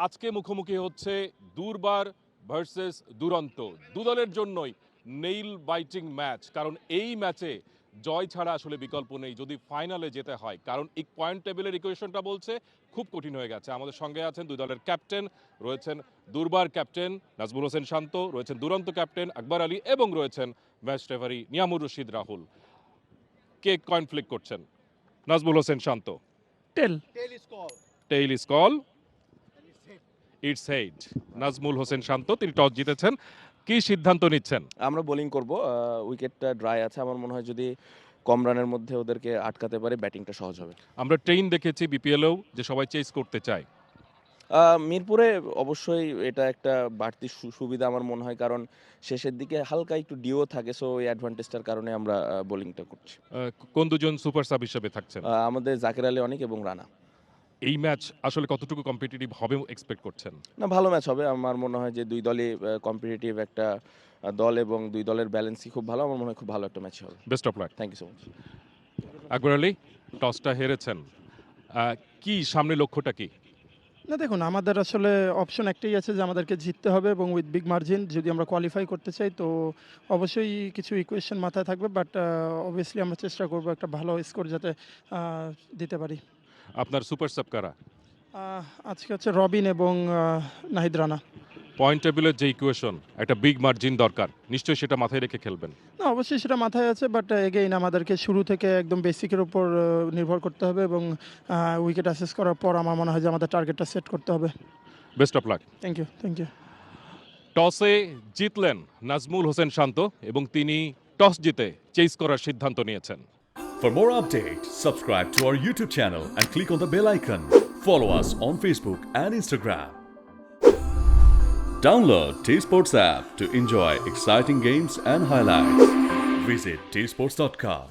আজকে মুখোমুখি হচ্ছে দুর্বার ভার্সেস দুরন্ত। দুদলের জন্যই নেইল বাইটিং ম্যাচ, কারণ এই ম্যাচে জয় ছাড়া আসলে বিকল্প নেই যদি ফাইনালে যেতে হয়, কারণ এই পয়েন্ট টেবিলের ইকুয়েশনটা বলছে খুব কঠিন হয়ে গেছে। আমাদের সঙ্গে আছেন দুই দলের ক্যাপ্টেন, রয়েছেন দুর্বার ক্যাপ্টেন নাজমুল হোসেন শান্ত, রয়েছেন দুরন্ত ক্যাপ্টেন আকবর আলী এবং রয়েছেন ম্যাচ রেফারি নিয়ামুর রশিদ রাহুল। কে কয়েন ফ্লিক করছেন? Najmul Hossain Shanto. Tail tail is call, it's head. Najmul Hossain Shanto, তিনি টস জিতেছেন। কি সিদ্ধান্ত নিচ্ছেন? আমরা বোলিং করব, উইকেটটা ড্রাই আছে। আমার মনে হয় যদি কম রানের মধ্যে ওদেরকে আটকাতে পারে ব্যাটিংটা সহজ হবে। আমরা ট্রেন দেখেছি বিপিএলেও যে সবাই চেস করতে চায়। মিরপুরে অবশ্যই এটা একটা বাড়তি সুবিধা আমার মনে হয়, কারণ শেষের দিকে হালকা একটু ডিও থাকে, সো এই অ্যাডভান্টেজটার কারণে আমরা বোলিংটা করছি। কোন দুজন সুপার সাব হিসেবে থাকছেন? আমাদের জাকের আলী অনেক এবং রানা। এই ম্যাচ আসলে কতটুকু কম্পিটিটিভ হবে এক্সপেক্ট করছেন? না, ভালো ম্যাচ হবে। আমার মনে হয় যে দুই দলই কম্পিটিটিভ একটা দল এবং দুই দলের ব্যালেন্সই খুব ভালো। আমার মনে হয় খুব ভালো একটা ম্যাচ হবে। Best of luck. Thank you so much. Akbar Ali, টসটা হেরেছেন, কি সামনে লক্ষ্যটা কি? না, দেখুন, আমাদের আসলে অপশন একটাই আছে যে আমাদেরকে জিততে হবে এবং উইথ বিগ মার্জিন যদি আমরা কোয়ালিফাই করতে চাই। তো অবশ্যই কিছু ইকুয়েশন মাথায় থাকবে, বাট অবভিয়াসলি আমরা চেষ্টা করব একটা ভালো স্কোর যাতে দিতে পারি। আপনার সুপার সাব কারা? আজকে হচ্ছে রবিন এবং নাহিদ রানা। পয়েন্ট টেবিলের যে ইকুয়েশন, একটা বিগ মার্জিন দরকার, নিশ্চয়ই সেটা মাথায় রেখে খেলবেন। না, অবশ্যই সেটা মাথায় আছে, বাট এগেইন আমাদেরকে শুরু থেকে একদম বেসিকের উপর নির্ভর করতে হবে এবং উইকেট অ্যাসেস করার পর আমার মনে হয় যে আমাদের টার্গেটটা সেট করতে হবে। Best of luck. Thank you. টসে জিতলেন নাজমুল হোসেন শান্ত এবং তিনি টস জিতে চেস করার সিদ্ধান্ত নিয়েছেন। For more updates, subscribe to our YouTube channel and click on the bell icon. Follow us on Facebook and Instagram. Download T-Sports app to enjoy exciting games and highlights. Visit tsports.com.